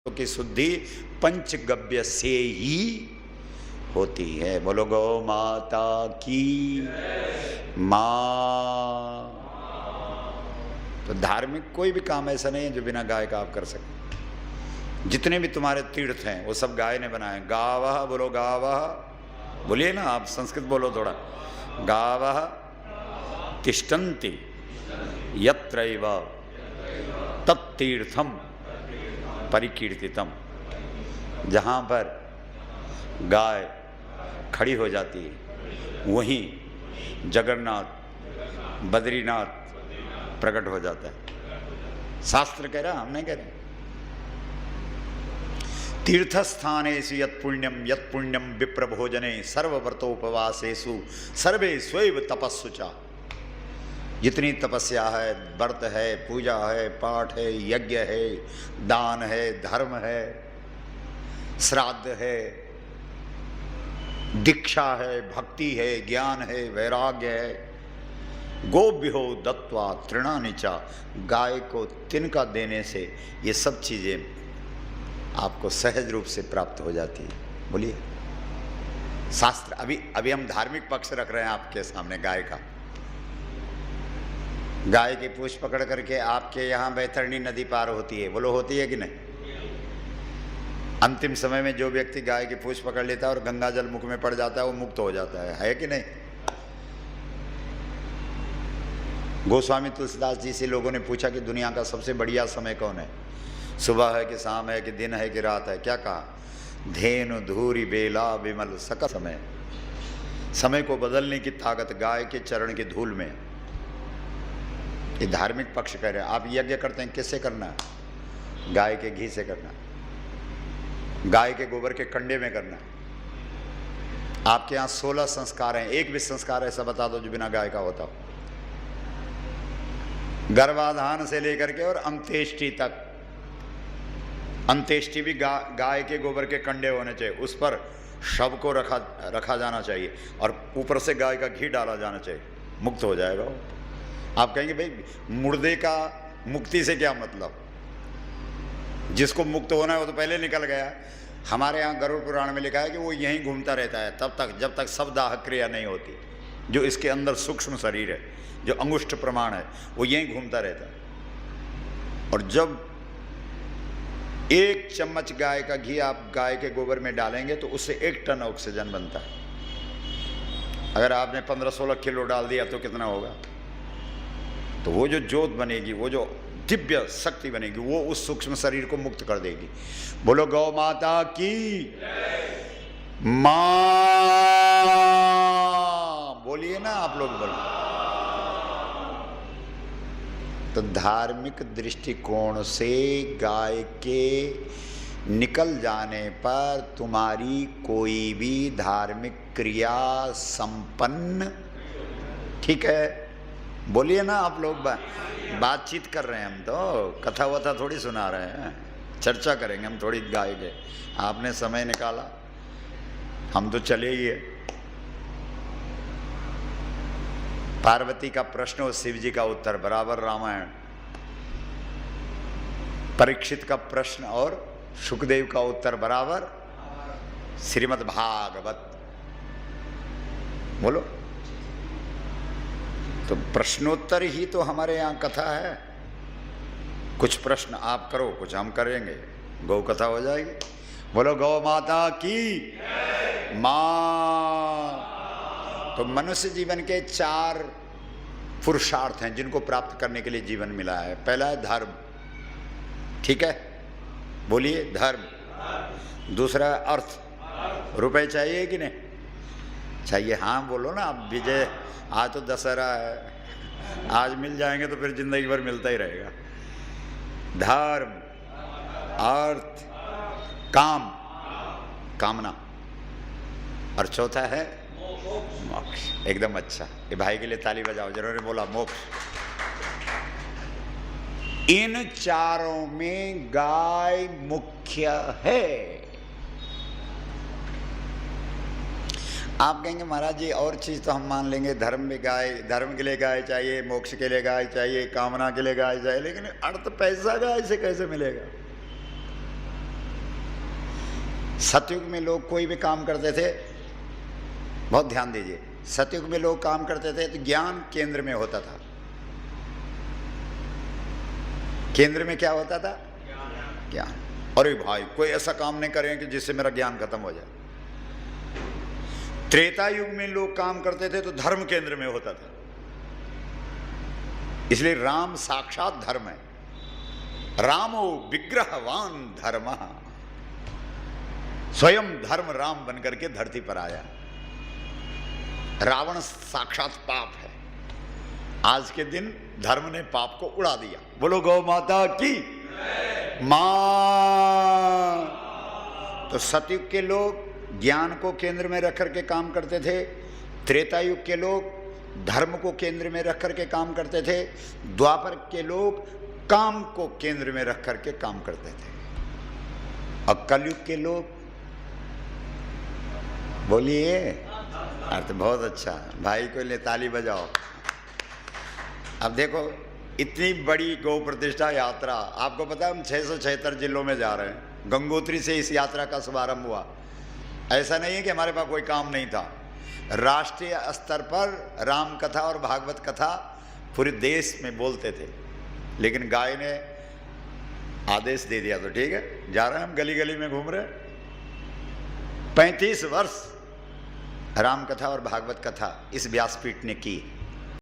की शुद्धि पंचगव्य से ही होती है। बोलो गौ माता की माँ। तो धार्मिक कोई भी काम ऐसा नहीं है जो बिना गाय का आप कर सकते। जितने भी तुम्हारे तीर्थ हैं वो सब गाय ने बनाए। गावः, बोलो गावः, बोलिए ना आप, संस्कृत बोलो थोड़ा। गावः तिष्ठन्ति यत्रैव तत्तीर्थम परिकीर्तितम। जहाँ पर गाय खड़ी हो जाती है वहीं जगन्नाथ बद्रीनाथ प्रकट हो जाता है। शास्त्र कह रहा, हम नहीं कह रहे। तीर्थस्थानेषु यत् पुण्यम विप्रभोजने सर्वव्रतोपवासेषु सर्वे स्वैव तपस्सु च। जितनी तपस्या है, व्रत है, पूजा है, पाठ है, यज्ञ है, दान है, धर्म है, श्राद्ध है, दीक्षा है, भक्ति है, ज्ञान है, वैराग्य है, गोभ्यो दत्वा तृणानि च। गाय को तिनका देने से ये सब चीजें आपको सहज रूप से प्राप्त हो जाती है। बोलिए शास्त्र। अभी हम धार्मिक पक्ष रख रहे हैं आपके सामने गाय का। गाय की पूंछ पकड़ करके आपके यहाँ बैतरणी नदी पार होती है। बोलो होती है कि नहीं? अंतिम समय में जो व्यक्ति गाय की पूंछ पकड़ लेता है और गंगा जल मुख में पड़ जाता है वो मुक्त हो जाता है कि नहीं? गोस्वामी तुलसीदास जी से लोगों ने पूछा कि दुनिया का सबसे बढ़िया समय कौन है? सुबह है कि शाम है कि दिन है कि रात है? क्या कहा? धेनु धूरी बेला विमल सकल समय। समय को बदलने की ताकत गाय के चरण की धूल में। ये धार्मिक पक्ष कह रहे हैं। आप यज्ञ करते हैं, किससे करना है? गाय के घी से करना है, गाय के गोबर के कंडे में करना है। आपके यहाँ 16 संस्कार हैं, एक भी संस्कार ऐसा बता दो जो बिना गाय का होता हो। गर्भाधान से लेकर के और अंत्येष्टि तक। अंत्येष्टि भी गाय के गोबर के कंडे होने चाहिए। उस पर शव को रखा जाना चाहिए और ऊपर से गाय का घी डाला जाना चाहिए। मुक्त हो जाएगा वो। आप कहेंगे भाई मुर्दे का मुक्ति से क्या मतलब? जिसको मुक्त होना है वो तो पहले निकल गया। हमारे यहाँ गरुड़ पुराण में लिखा है कि वो यहीं घूमता रहता है तब तक जब तक शवदाह क्रिया नहीं होती। जो इसके अंदर सूक्ष्म शरीर है, जो अंगुष्ठ प्रमाण है, वो यहीं घूमता रहता है। और जब 1 चम्मच गाय का घी आप गाय के गोबर में डालेंगे तो उससे 1 टन ऑक्सीजन बनता है। अगर आपने 15-16 किलो डाल दिया तो कितना होगा? तो वो जो ज्योत बनेगी, वो जो दिव्य शक्ति बनेगी, वो उस सूक्ष्म शरीर को मुक्त कर देगी। बोलो गौ माता की मां। बोलिए ना आप लोग, बोलो। तो धार्मिक दृष्टिकोण से गाय के निकल जाने पर तुम्हारी कोई भी धार्मिक क्रिया संपन्न, ठीक है? बोलिए ना आप लोग। बातचीत कर रहे हैं हम, तो कथा वथा थोड़ी सुना रहे हैं, चर्चा करेंगे हम थोड़ी गाय के। आपने समय निकाला, हम तो चले ही है। पार्वती का प्रश्न और शिव जी का उत्तर बराबर रामायण। परीक्षित का प्रश्न और सुखदेव का उत्तर बराबर श्रीमद् भागवत। बोलो। तो प्रश्नोत्तर ही तो हमारे यहाँ कथा है। कुछ प्रश्न आप करो, कुछ हम करेंगे, गौ कथा हो जाएगी। बोलो गौ माता की मां। तो मनुष्य जीवन के 4 पुरुषार्थ हैं जिनको प्राप्त करने के लिए जीवन मिला है। पहला है धर्म, ठीक है? बोलिए धर्म। दूसरा है अर्थ। रुपए चाहिए कि नहीं चाहिए? हाँ बोलो ना आप। विजय, आज तो दशहरा है, आज मिल जाएंगे तो फिर जिंदगी भर मिलता ही रहेगा। धर्म, अर्थ, काम, कामना, और चौथा है मोक्ष। एकदम अच्छा। ये भाई के लिए ताली बजाओ जिन्होंने बोला मोक्ष। इन चारों में गाय मुख्य है। आप कहेंगे महाराज जी और चीज़ तो हम मान लेंगे, धर्म में गाय, धर्म के लिए गाय चाहिए, मोक्ष के लिए गाय चाहिए, कामना के लिए गाय चाहिए, लेकिन अर्थ पैसा गाय से कैसे मिलेगा? सतयुग में लोग कोई भी काम करते थे, बहुत ध्यान दीजिए, सतयुग में लोग काम करते थे तो ज्ञान केंद्र में होता था। केंद्र में क्या होता था? ज्ञान। अरे भाई कोई ऐसा काम नहीं करें कि जिससे मेरा ज्ञान खत्म हो जाए। त्रेता युग में लोग काम करते थे तो धर्म केंद्र में होता था, इसलिए राम साक्षात धर्म है। रामो विग्रहवान धर्म, स्वयं धर्म राम बनकर के धरती पर आया। रावण साक्षात पाप है। आज के दिन धर्म ने पाप को उड़ा दिया। बोलो गौ माता की मां। तो सतयुग के लोग ज्ञान को केंद्र में रख करके काम करते थे, त्रेता युग के लोग धर्म को केंद्र में रख करके काम करते थे, द्वापर के लोग काम को केंद्र में रख करके काम करते थे, और कलयुग के लोग, बोलिए अर्थ बहुत अच्छा, भाई को ले ताली बजाओ। अब देखो इतनी बड़ी गौ प्रतिष्ठा यात्रा, आपको पता है हम 676 जिलों में जा रहे हैं। गंगोत्री से इस यात्रा का शुभारंभ हुआ। ऐसा नहीं है कि हमारे पास कोई काम नहीं था। राष्ट्रीय स्तर पर राम कथा और भागवत कथा पूरे देश में बोलते थे, लेकिन गाय ने आदेश दे दिया तो ठीक है, जा रहे हैं हम, गली गली में घूम रहे हैं। 35 वर्ष राम कथा और भागवत कथा इस व्यासपीठ ने की।